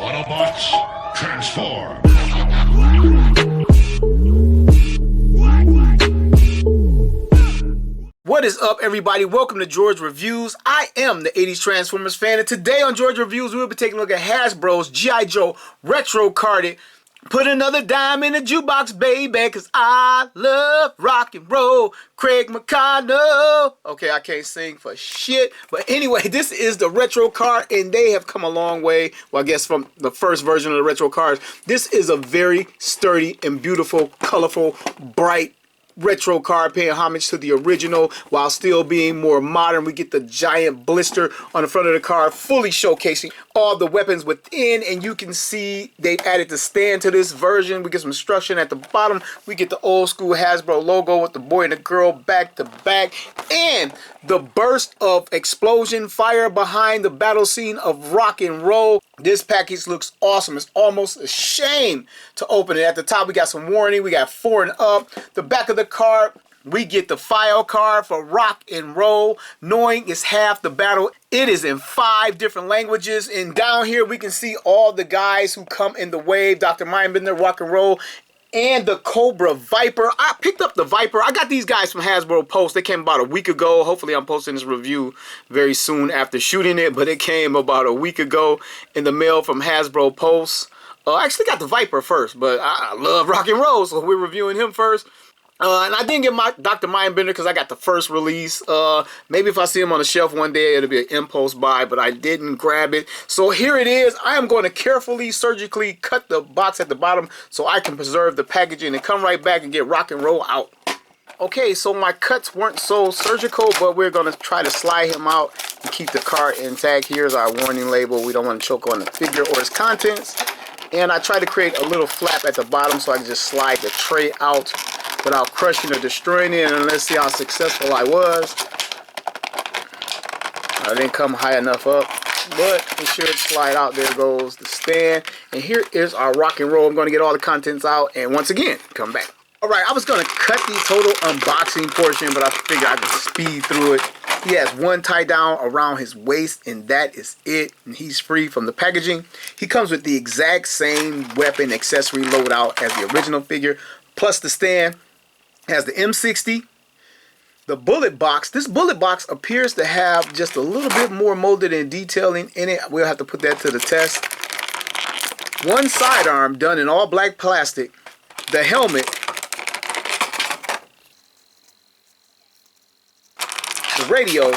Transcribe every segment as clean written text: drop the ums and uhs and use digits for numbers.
Autobots, transform! What is up, everybody? Welcome to George Reviews. I am the 80s Transformers fan, and today on George Reviews, we'll be taking a look at Hasbro's G.I. Joe retro carded. Put another dime in the jukebox, baby, cause I love rock and roll. Craig McConnell. Okay, I can't sing for shit. But anyway, this is the retro card, and they have come a long way. Well, I guess from the first version of the retro cards. This is a very sturdy and beautiful, colorful, bright retro card, paying homage to the original while still being more modern. We get the giant blister on the front of the card, fully showcasing all the weapons within, and you can see they added the stand to this version. We get some instruction at the bottom. We get the old school Hasbro logo with the boy and the girl back to back, and the burst of explosion fire behind the battle scene of rock and roll. This package looks awesome. It's almost a shame to open it. At the top, we got some warning. We got 4 and up. The back of the card, we get the file card for rock and roll. Knowing it's half the battle. It is in 5 different languages. And down here, we can see all the guys who come in the wave. Dr. Mindbender, rock and roll, and the Cobra Viper. I picked up the Viper. I got these guys from Hasbro Post. They came about a week ago. Hopefully I'm posting this review very soon after shooting it, but it came about a week ago in the mail from Hasbro Post. I actually got the Viper first, but I love rock and roll, so we're reviewing him first. And I didn't get my Dr. Mindbender because I got the first release. Maybe if I see him on the shelf one day, it'll be an impulse buy, but I didn't grab it. So here it is. I am going to carefully, surgically cut the box at the bottom so I can preserve the packaging and come right back and get rock and roll out. Okay, so my cuts weren't so surgical, but we're going to try to slide him out and keep the card intact. Here's our warning label. We don't want to choke on the figure or its contents. And I try to create a little flap at the bottom so I can just slide the tray out without crushing or destroying it. And let's see how successful I was. I didn't come high enough up, but it should slide out. There goes the stand. And here is our rock and roll. I'm going to get all the contents out and once again, come back. Alright, I was going to cut the total unboxing portion, but I figured I could speed through it. He has one tie down around his waist, and that is it. And he's free from the packaging. He comes with the exact same weapon accessory loadout as the original figure, plus the stand. Has the M60, the bullet box. This bullet box appears to have just a little bit more molded and detailing in it. We'll have to put that to the test. One sidearm done in all black plastic. The helmet. The radio.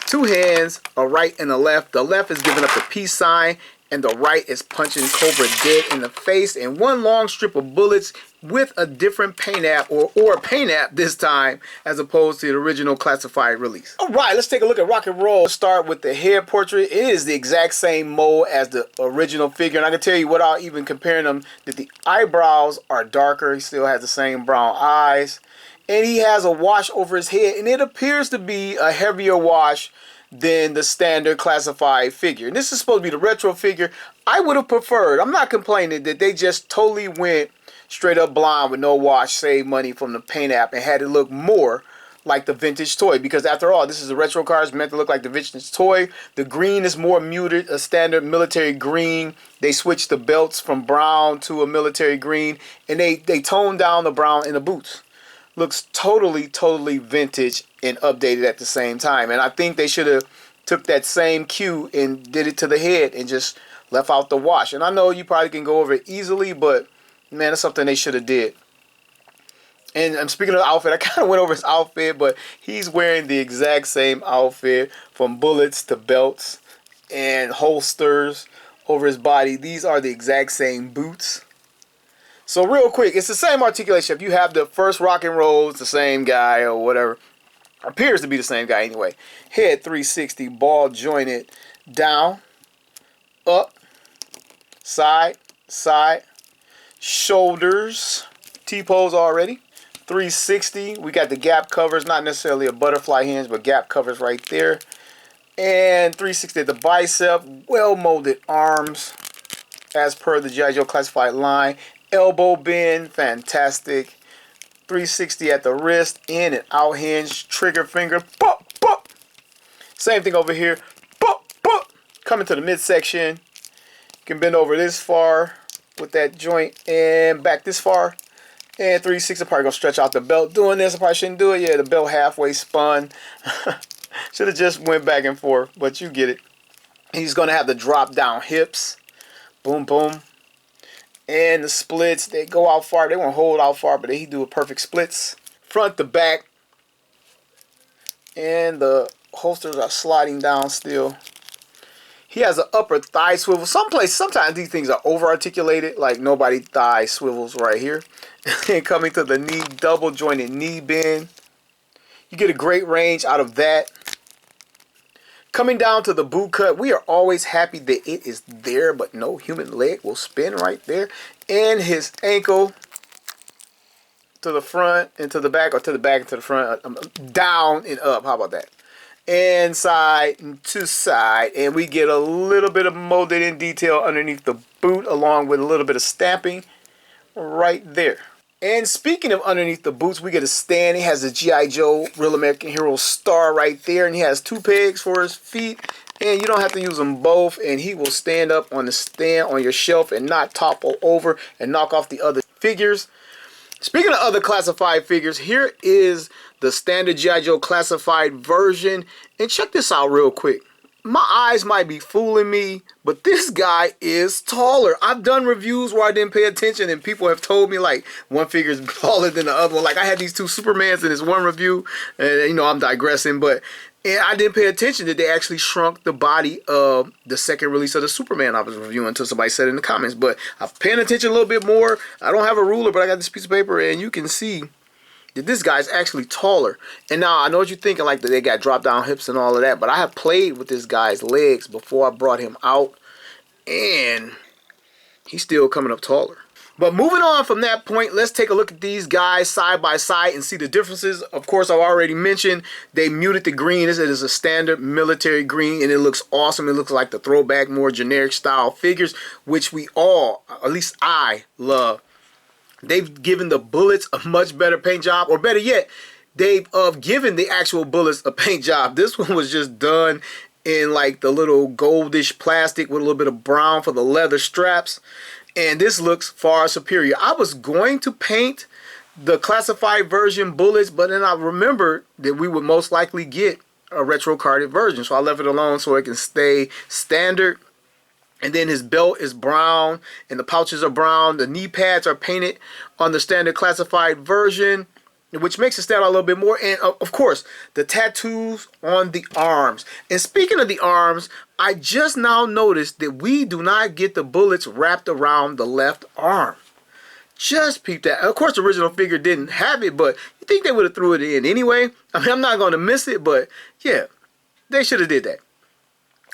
2 hands, a right and a left. The left is giving up the peace sign, and the right is punching Cobra dead in the face. And one long strip of bullets with a different paint app, or a paint app this time, as opposed to the original classified release. Alright, let's take a look at rock and roll. Start with the head portrait. It is the exact same mold as the original figure. And I can tell you without even comparing them, that the eyebrows are darker. He still has the same brown eyes. And he has a wash over his head, and it appears to be a heavier wash than the standard classified figure. And this is supposed to be the retro figure. I would have preferred, I'm not complaining, that they just totally went straight up blonde with no wash, save money from the paint app, and had it look more like the vintage toy. Because after all, this is a retro card. It's meant to look like the vintage toy. The green is more muted, a standard military green. They switched the belts from brown to a military green, and they toned down the brown in the boots. Looks totally vintage and updated at the same time. And I think they should have took that same cue and did it to the head and just left out the wash. And I know you probably can go over it easily, but man, it's something they should have did. And I'm speaking of the outfit, I kind of went over his outfit, but he's wearing the exact same outfit, from bullets to belts and holsters over his body. These are the exact same boots. So real quick, it's the same articulation. If you have the first rock and roll, it's the same guy or whatever. Appears to be the same guy anyway. Head 360, ball jointed, down, up, side, side, shoulders, T-pose already. 360, we got the gap covers, not necessarily a butterfly hinge, but gap covers right there. And 360 at the bicep, well molded arms as per the G.I. Joe classified line. Elbow bend, fantastic. 360 at the wrist, in and out hinge, trigger finger, pop, pop. Same thing over here, pop, pop. coming to the midsection. You can bend over this far with that joint and back this far. And 3/6, I'm probably gonna stretch out the belt. Doing this, I probably shouldn't do it. Yeah, the belt halfway spun. Should have just went back and forth, but you get it. He's gonna have the drop down hips. Boom, boom. And the splits, they go out far. They won't hold out far, but he do a perfect splits. Front to back. And the holsters are sliding down still. He has an upper thigh swivel. Sometimes these things are over articulated, like nobody thigh swivels right here. And coming to the knee, double jointed knee bend. You get a great range out of that. Coming down to the boot cut, we are always happy that it is there, but no human leg will spin right there. And his ankle to the front and to the back, or to the back and to the front, down and up. How about that? And side and to side, and we get a little bit of molded in detail underneath the boot, along with a little bit of stamping right there. And speaking of underneath the boots, we get a stand. He has a G.I. Joe Real American Hero star right there, and he has 2 pegs for his feet, and you don't have to use them both, and he will stand up on the stand on your shelf and not topple over and knock off the other figures. Speaking of other classified figures, here is the standard G.I. Joe classified version. And check this out real quick. My eyes might be fooling me, but this guy is taller. I've done reviews where I didn't pay attention, and people have told me like one figure is taller than the other one. Like I had these 2 Supermans in this one review, and you know I'm digressing, but I didn't pay attention that they actually shrunk the body of the second release of the Superman I was reviewing until somebody said it in the comments. But I'm paying attention a little bit more. I don't have a ruler, but I got this piece of paper, and you can see that this guy's actually taller. And now I know what you're thinking, like that they got drop down hips and all of that, but I have played with this guy's legs before I brought him out, and he's still coming up taller. But moving on from that point, let's take a look at these guys side by side and see the differences. Of course, I've already mentioned they muted the green. This is a standard military green, and it looks awesome. It looks like the throwback, more generic style figures, which we all, at least I, love. They've given the bullets a much better paint job, or better yet, they've given the actual bullets a paint job. This one was just done in like the little goldish plastic with a little bit of brown for the leather straps. And this looks far superior. I was going to paint the classified version bullets, but then I remembered that we would most likely get a retro carded version. So I left it alone so it can stay standard. And then his belt is brown and the pouches are brown. The knee pads are painted on the standard classified version, which makes it stand out a little bit more. And of course, the tattoos on the arms. And speaking of the arms, I just now noticed that we do not get the bullets wrapped around the left arm. Just peep that. Of course, the original figure didn't have it, but you think they would have threw it in anyway? I mean, I'm not going to miss it, but yeah, they should have did that.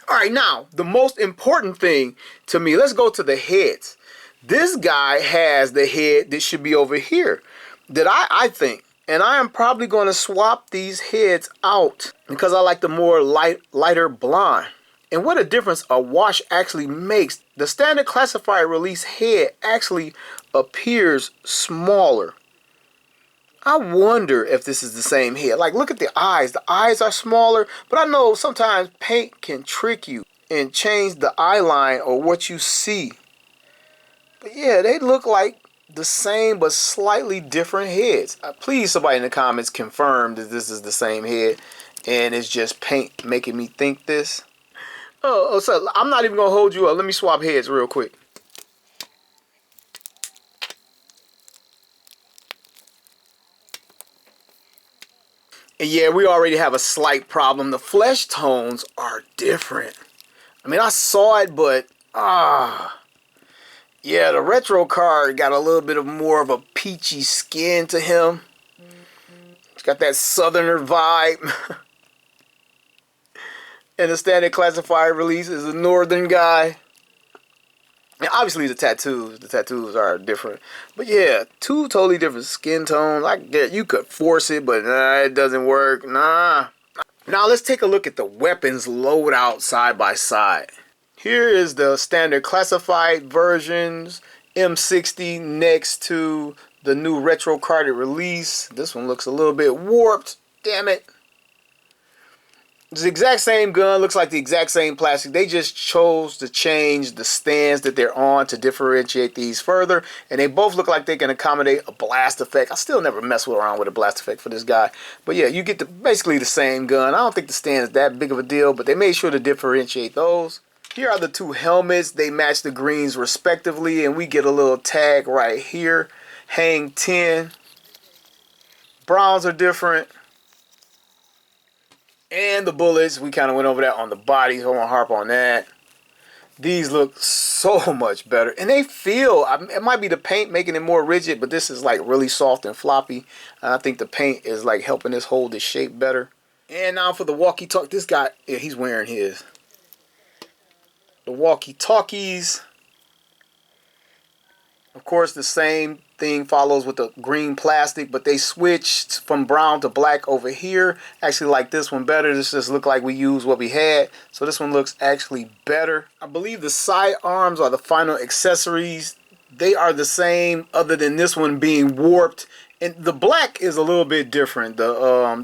All right, now, the most important thing to me, let's go to the heads. This guy has the head that should be over here, that I think. And I am probably going to swap these heads out because I like the more lighter blonde. And what a difference a wash actually makes. The standard classified release head actually appears smaller. I wonder if this is the same head. Like, look at the eyes. The eyes are smaller, but I know sometimes paint can trick you and change the eye line or what you see. But yeah, they look like the same but slightly different heads. Please, somebody in the comments confirm that this is the same head and it's just paint making me think this. Oh, so I'm not even gonna hold you up. Let me swap heads real quick. And yeah, we already have a slight problem. The flesh tones are different. I mean, I saw it, but yeah, the retro card got a little bit of more of a peachy skin to him. It's got that southerner vibe. And the standard classified release is a northern guy. And obviously the tattoos are different. But yeah, 2 totally different skin tones. Like you could force it, but nah, it doesn't work. Nah. Now let's take a look at the weapons loadout side by side. Here is the standard classified versions, M60 next to the new retro carded release. This one looks a little bit warped, damn it. It's the exact same gun, looks like the exact same plastic. They just chose to change the stands that they're on to differentiate these further. And they both look like they can accommodate a blast effect. I still never mess around with a blast effect for this guy. But yeah, you get basically the same gun. I don't think the stand is that big of a deal, but they made sure to differentiate those. Here are the two helmets. They match the greens respectively, and we get a little tag right here. Hang 10. Browns are different. And the bullets, we kind of went over that on the body, so I won't harp on that. These look so much better. And they feel, it might be the paint making it more rigid, but this is like really soft and floppy. And I think the paint is like helping this hold its shape better. And now for the walkie-talkie, this guy, yeah, he's wearing his. The walkie-talkies. Of course, the same thing follows with the green plastic, but they switched from brown to black over here. Actually like this one better. This just looked like we used what we had. So this one looks actually better. I believe the side arms are the final accessories. They are the same other than this one being warped. And the black is a little bit different.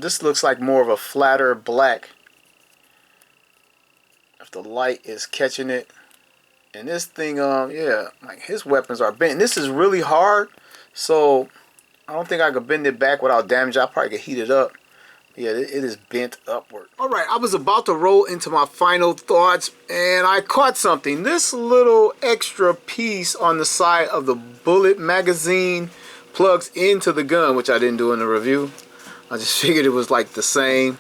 This looks like more of a flatter black. If the light is catching it. And this thing, yeah, like his weapons are bent. And this is really hard, so I don't think I could bend it back without damage. I probably could heat it up. Yeah, it is bent upward. All right, I was about to roll into my final thoughts, and I caught something. This little extra piece on the side of the bullet magazine plugs into the gun, which I didn't do in the review. I just figured it was like the same.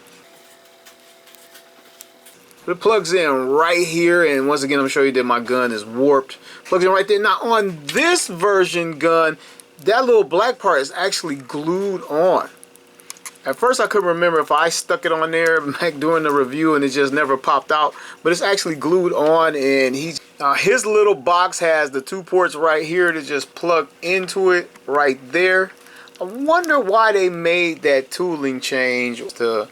It plugs in right here, and once again I'm showing you that my gun is warped. Plugs in right there. Now on this version gun, that little black part is actually glued on. At first I couldn't remember if I stuck it on there back during the review and it just never popped out, but it's actually glued on. And his little box has the two ports right here to just plug into it right there. I wonder why they made that tooling change to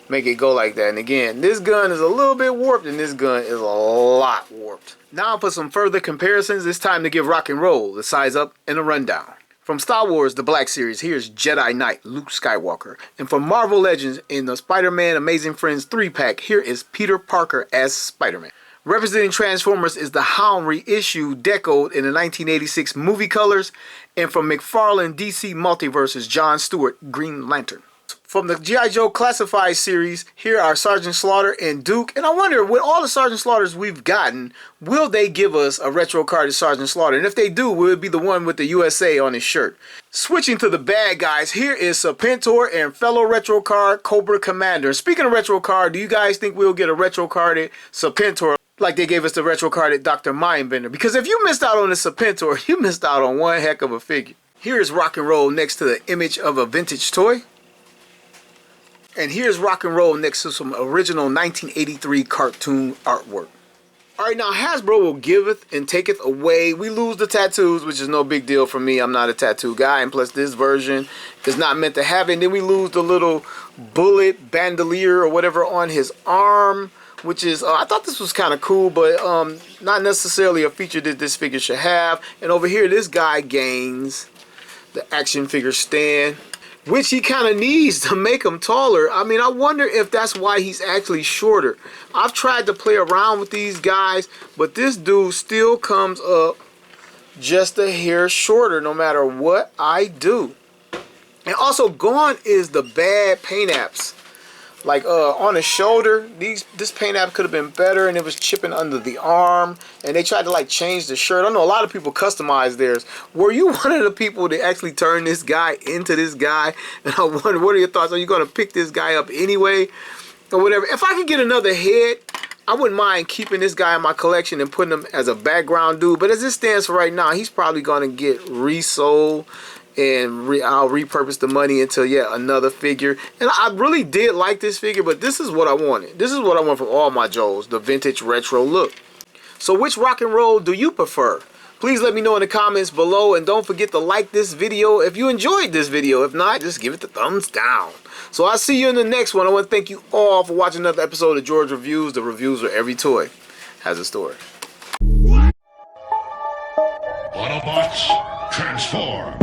make it go like that. And again, this gun is a little bit warped and this gun is a lot warped. Now for some further comparisons, it's time to give rock and roll the size up and a rundown. From Star Wars, the Black Series, here's Jedi Knight Luke Skywalker. And from Marvel Legends, in the Spider-Man Amazing Friends 3-pack, here is Peter Parker as Spider-Man. Representing Transformers is the Hound reissue decoed in the 1986 movie colors. And from McFarlane DC Multiverses, John Stewart, Green Lantern. From the G.I. Joe Classified series, here are Sergeant Slaughter and Duke. And I wonder, with all the Sergeant Slaughters we've gotten, will they give us a retro card of Sergeant Slaughter? And if they do, will it be the one with the USA on his shirt? Switching to the bad guys, here is Serpentor and fellow retro card Cobra Commander. Speaking of retro card, do you guys think we'll get a retro carded Serpentor like they gave us the retro carded Dr. Mindbender? Because if you missed out on the Serpentor, you missed out on one heck of a figure. Here is Rock and Roll next to the image of a vintage toy. And here's Rock and Roll next to some original 1983 cartoon artwork. Alright, now Hasbro will giveth and taketh away. We lose the tattoos, which is no big deal for me. I'm not a tattoo guy. And plus this version is not meant to have it. And then we lose the little bullet bandolier or whatever on his arm, which is, I thought this was kind of cool, but not necessarily a feature that this figure should have. And over here, this guy gains the action figure stand, which he kind of needs to make him taller. I mean, I wonder if that's why he's actually shorter. I've tried to play around with these guys, but this dude still comes up just a hair shorter no matter what I do. And also gone is the bad paint apps. Like on the shoulder, this paint app could have been better, and it was chipping under the arm, and they tried to like change the shirt. I know a lot of people customize theirs. Were you one of the people that actually turned this guy into this guy? And I wonder, what are your thoughts? Are you going to pick this guy up anyway or whatever? If I could get another head, I wouldn't mind keeping this guy in my collection and putting him as a background dude, but as it stands for right now, he's probably going to get resold. And I'll repurpose the money into yet another figure. And I really did like this figure, but this is what I wanted. This is what I want from all my Joes, the vintage retro look. So which rock and roll do you prefer? Please let me know in the comments below, and don't forget to like this video if you enjoyed this video. If not, just give it the thumbs down. So I'll see you in the next one. I want to thank you all for watching another episode of George Reviews, the reviews where every toy has a story. Autobots, transform!